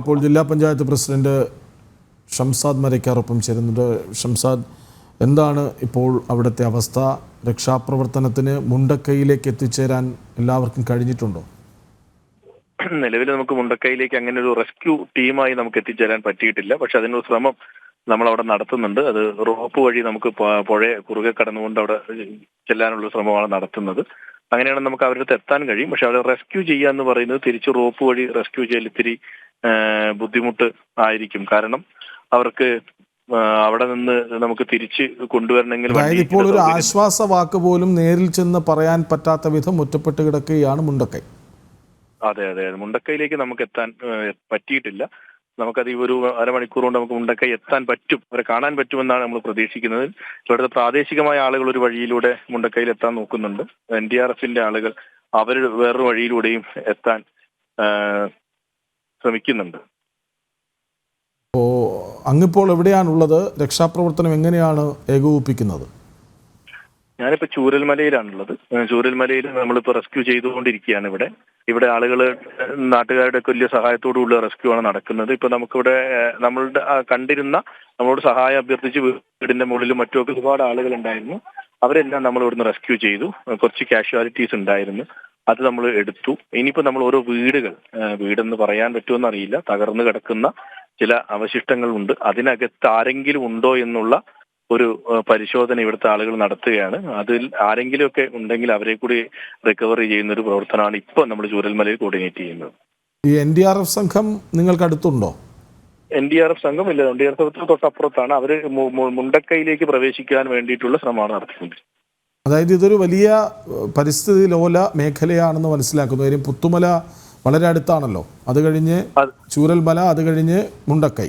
ഇപ്പോൾ ജില്ലാ പഞ്ചായത്ത് പ്രസിഡന്റ് ഷംസാദ് മരക്കാരൊപ്പം ചേരുന്നുണ്ട്. ഷംസാദ്, എന്താണ് ഇപ്പോൾ അവിടുത്തെ അവസ്ഥ? രക്ഷാപ്രവർത്തനത്തിന് മുണ്ടക്കൈയിലേക്ക് എത്തിച്ചേരാൻ എല്ലാവർക്കും കഴിഞ്ഞിട്ടുണ്ടോ? നിലവിൽ നമുക്ക് മുണ്ടക്കൈയിലേക്ക് അങ്ങനെ ഒരു റെസ്ക്യൂ ടീമായി നമുക്ക് എത്തിച്ചേരാൻ പറ്റിയിട്ടില്ല. പക്ഷെ അതിനൊരു ശ്രമം നമ്മൾ അവിടെ നടത്തുന്നുണ്ട്. അത് റോപ്പ് വഴി നമുക്ക് പുഴ കുറുകെ കടന്നുകൊണ്ട് അവിടെ ചെല്ലാനുള്ള ശ്രമമാണ് നടത്തുന്നത്. അങ്ങനെയാണ് നമുക്ക് അവരുടെ അടുത്ത് എത്താൻ കഴിയും. പക്ഷെ അവരെ റെസ്ക്യൂ ചെയ്യുക എന്ന് പറയുന്നത് തിരിച്ച് റോപ്പ് വഴി റെസ്ക്യൂ ചെയ്യൽ ഇത്തിരി ബുദ്ധിമുട്ട് ആയിരിക്കും. കാരണം അവർക്ക് അവിടെ നിന്ന് നമുക്ക് തിരിച്ച് കൊണ്ടുവരണമെങ്കിൽ ഇപ്പോൾ ഒരു ആശ്വാസ വാക്ക് പോലും നേരിൽ ചെന്ന് പറയാൻ പറ്റാത്ത വിധം ഒറ്റപ്പെട്ട് കിടക്കുകയാണ് മുണ്ടക്കൈ. അതെ അതെ അതെ, മുണ്ടക്കൈയിലേക്ക് നമുക്ക് എത്താൻ പറ്റിയിട്ടില്ല. നമുക്കത് ഈ ഒരു അരമണിക്കൂർ കൊണ്ട് നമുക്ക് മുണ്ടക്കൈ എത്താൻ പറ്റും, അവരെ കാണാൻ പറ്റുമെന്നാണ് നമ്മൾ പ്രതീക്ഷിക്കുന്നത്. ഇവിടുത്തെ പ്രാദേശികമായ ആളുകൾ ഒരു വഴിയിലൂടെ മുണ്ടക്കൈയിൽ എത്താൻ നോക്കുന്നുണ്ട്. NDRFന്റെ ആളുകൾ അവർ വേറൊരു വഴിയിലൂടെയും എത്താൻ ശ്രമിക്കുന്നുണ്ട്. അങ്ങിപ്പോൾ എവിടെയാണുള്ളത്? രക്ഷാപ്രവർത്തനം എങ്ങനെയാണ് ഏകോപിപ്പിക്കുന്നത്? ഞാനിപ്പോ ചൂരൽമലയിലാണുള്ളത്. ചൂരൽമലയിൽ നമ്മളിപ്പോ റെസ്ക്യൂ ചെയ്തുകൊണ്ടിരിക്കുകയാണ്. ഇവിടെ ആളുകൾ നാട്ടുകാരുടെ വലിയ സഹായത്തോടുള്ള റെസ്ക്യൂ ആണ് നടക്കുന്നത്. ഇപ്പൊ നമുക്കിവിടെ നമ്മളുടെ കണ്ടിരുന്ന നമ്മളോട് സഹായം അഭ്യർത്ഥിച്ച് വീടിന്റെ മുകളിലും മറ്റുമൊക്കെ ഒരുപാട് ആളുകൾ ഉണ്ടായിരുന്നു. അവരെല്ലാം നമ്മൾ ഇവിടുന്ന് റെസ്ക്യൂ ചെയ്തു. കുറച്ച് കാഷ്വാലിറ്റീസ് ഉണ്ടായിരുന്നു, അത് നമ്മൾ എടുത്തു. ഇനിയിപ്പോ നമ്മൾ ഓരോ വീടെന്ന് പറയാൻ പറ്റുമെന്ന് അറിയില്ല, തകർന്നു കിടക്കുന്ന ചില അവശിഷ്ടങ്ങളുണ്ട്. അതിനകത്ത് ആരെങ്കിലും ഉണ്ടോ എന്നുള്ള ഒരു പരിശോധന ഇവിടുത്തെ ആളുകൾ നടത്തുകയാണ്. അതിൽ ആരെങ്കിലുമൊക്കെ ഉണ്ടെങ്കിൽ അവരെ കൂടി റിക്കവറി ചെയ്യുന്ന ഒരു പ്രവർത്തനമാണ് ഇപ്പോൾ നമ്മൾ ചൂരൽമലയിൽ കോർഡിനേറ്റ് ചെയ്യുന്നത്. ഈ NDRF സംഘം നിങ്ങൾക്ക് അടുത്തുണ്ടോ? NDRF സംഘം ഇല്ല, NDRF തൊട്ടപ്പുറത്താണ്. അവർ മുണ്ടക്കൈയിലേക്ക് പ്രവേശിക്കാൻ വേണ്ടിയിട്ടുള്ള ശ്രമമാണ് നടത്തുന്നത്. അതായത് ഇതൊരു വലിയ പരിസ്ഥിതി ലോല മേഖലയാണെന്ന് മനസ്സിലാക്കുന്നു. കാര്യം പുത്തുമല വളരെ അടുത്താണല്ലോ, അത് കഴിഞ്ഞ് ചൂരൽമല, അത് കഴിഞ്ഞ് മുണ്ടക്കൈ.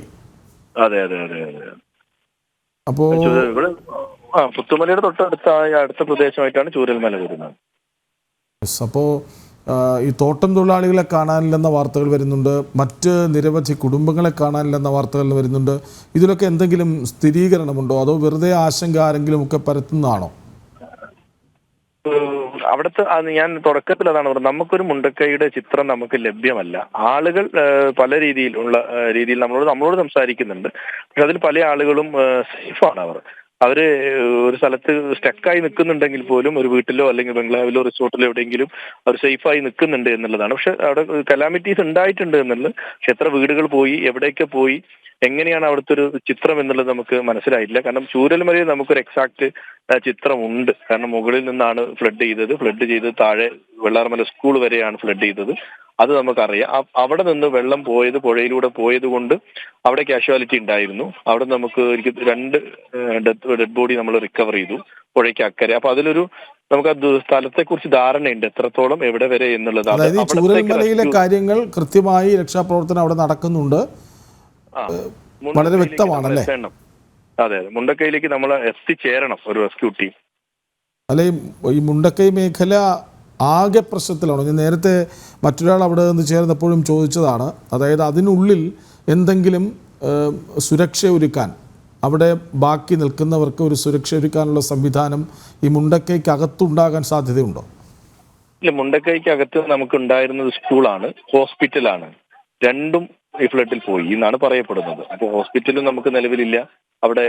അതെ അതെ അതെ അതെ. അപ്പോ പുത്തുമലയുടെ അടുത്ത പ്രദേശമായിട്ടാണ് ചൂരൽമല വരുന്നത്. അപ്പോ ഈ തോട്ടം തൊഴിലാളികളെ കാണാനില്ലെന്ന വാർത്തകൾ വരുന്നുണ്ട്, മറ്റ് നിരവധി കുടുംബങ്ങളെ കാണാനില്ലെന്ന വാർത്തകൾ വരുന്നുണ്ട്. ഇതിലൊക്കെ എന്തെങ്കിലും സ്ഥിരീകരണമുണ്ടോ, അതോ വെറുതെ ആശങ്ക ആരെങ്കിലും ഒക്കെ പരത്തുന്നതാണോ? അവിടുത്തെ ഞാൻ തുടക്കത്തിൽ അതാണ് പറഞ്ഞത്, നമുക്കൊരു മുണ്ടക്കൈയുടെ ചിത്രം നമുക്ക് ലഭ്യമല്ല. ആളുകൾ പല രീതിയിൽ നമ്മളോട് സംസാരിക്കുന്നുണ്ട്. പക്ഷെ അതിൽ പല ആളുകളും സേഫാണ്. അവര് ഒരു സ്ഥലത്ത് സ്റ്റക്കായി നിൽക്കുന്നുണ്ടെങ്കിൽ പോലും ഒരു വീട്ടിലോ അല്ലെങ്കിൽ ബംഗ്ലാവിലോ റിസോർട്ടിലോ എവിടെയെങ്കിലും അവർ സേഫായി നിൽക്കുന്നുണ്ട് എന്നുള്ളതാണ്. പക്ഷെ അവിടെ കലാമിറ്റീസ് ഉണ്ടായിട്ടുണ്ട് എന്നുള്ളത്. പക്ഷെ എത്ര വീടുകൾ പോയി, എവിടെയൊക്കെ പോയി, എങ്ങനെയാണ് അവിടുത്തെ ഒരു ചിത്രം എന്നുള്ളത് നമുക്ക് മനസ്സിലായിട്ടില്ല. കാരണം ചൂരൽമലയിൽ നമുക്കൊരു എക്സാക്ട് ചിത്രമുണ്ട്. കാരണം മുകളിൽ നിന്നാണ് ഫ്ലഡ് ചെയ്തത് താഴെ വെള്ളാർമല സ്കൂൾ വരെയാണ് ഫ്ലഡ് ചെയ്തത്. അത് നമുക്കറിയാം. അവിടെ നിന്ന് വെള്ളം പുഴയിലൂടെ പോയത് കൊണ്ട് അവിടെ കാഷ്വാലിറ്റി ഉണ്ടായിരുന്നു. അവിടെ നമുക്ക് 2 ഡെഡ് ബോഡി നമ്മൾ റിക്കവർ ചെയ്തു പുഴയ്ക്ക് അക്കരെ. അപ്പൊ അതിലൊരു നമുക്ക് ആ സ്ഥലത്തെ കുറിച്ച് ധാരണയുണ്ട്, എത്രത്തോളം എവിടെ വരെ എന്നുള്ളത്. അതായത് ചൂരൽമലയിലെ കാര്യങ്ങൾ കൃത്യമായി രക്ഷാപ്രവർത്തനം അവിടെ നടക്കുന്നുണ്ട്, വളരെ വ്യക്തമാണല്ലേ? അതെ, മുണ്ടക്കൈയിലേക്ക് നമ്മൾ എത്തിച്ചേരണം ഒരു റെസ്ക്യൂ ടീം. അല്ലെ, ഈ മുണ്ടക്കൈ മേഖല ആകെ പ്രശ്നത്തിലാണോ? ഞാൻ നേരത്തെ മറ്റൊരാൾ അവിടെ നിന്ന് ചേർന്നപ്പോഴും ചോദിച്ചതാണ്. അതായത് അതിനുള്ളിൽ എന്തെങ്കിലും സുരക്ഷ ഒരുക്കാൻ, അവിടെ ബാക്കി നിൽക്കുന്നവർക്ക് ഒരു സുരക്ഷ ഒരുക്കാനുള്ള സംവിധാനം ഈ മുണ്ടക്കൈക്കകത്തുണ്ടാകാൻ സാധ്യതയുണ്ടോ? ഇല്ല, മുണ്ടക്കൈക്കകത്ത് നമുക്ക് ഉണ്ടായിരുന്നത് സ്കൂളാണ്, ഹോസ്പിറ്റലാണ്. രണ്ടും ഈ ഫ്ലഡിൽ പോയി എന്നാണ് പറയപ്പെടുന്നത്. അപ്പോൾ ഹോസ്പിറ്റലും നമുക്ക് നിലവിലില്ല, അവിടെ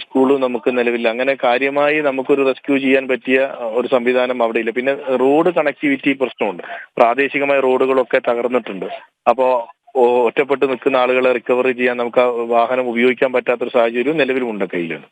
സ്കൂളും നമുക്ക് നിലവിലില്ല. അങ്ങനെ കാര്യമായി നമുക്കൊരു റെസ്ക്യൂ ചെയ്യാൻ പറ്റിയ ഒരു സംവിധാനം അവിടെ ഇല്ല. പിന്നെ റോഡ് കണക്ടിവിറ്റി പ്രശ്നമുണ്ട്. പ്രാദേശികമായ റോഡുകളൊക്കെ തകർന്നിട്ടുണ്ട്. അപ്പോൾ ഒറ്റപ്പെട്ട് നിൽക്കുന്ന ആളുകളെ റിക്കവറി ചെയ്യാൻ നമുക്ക് ആ വാഹനം ഉപയോഗിക്കാൻ പറ്റാത്തൊരു സാഹചര്യം നിലവിൽ മുണ്ടക്കൈയിലാണ്.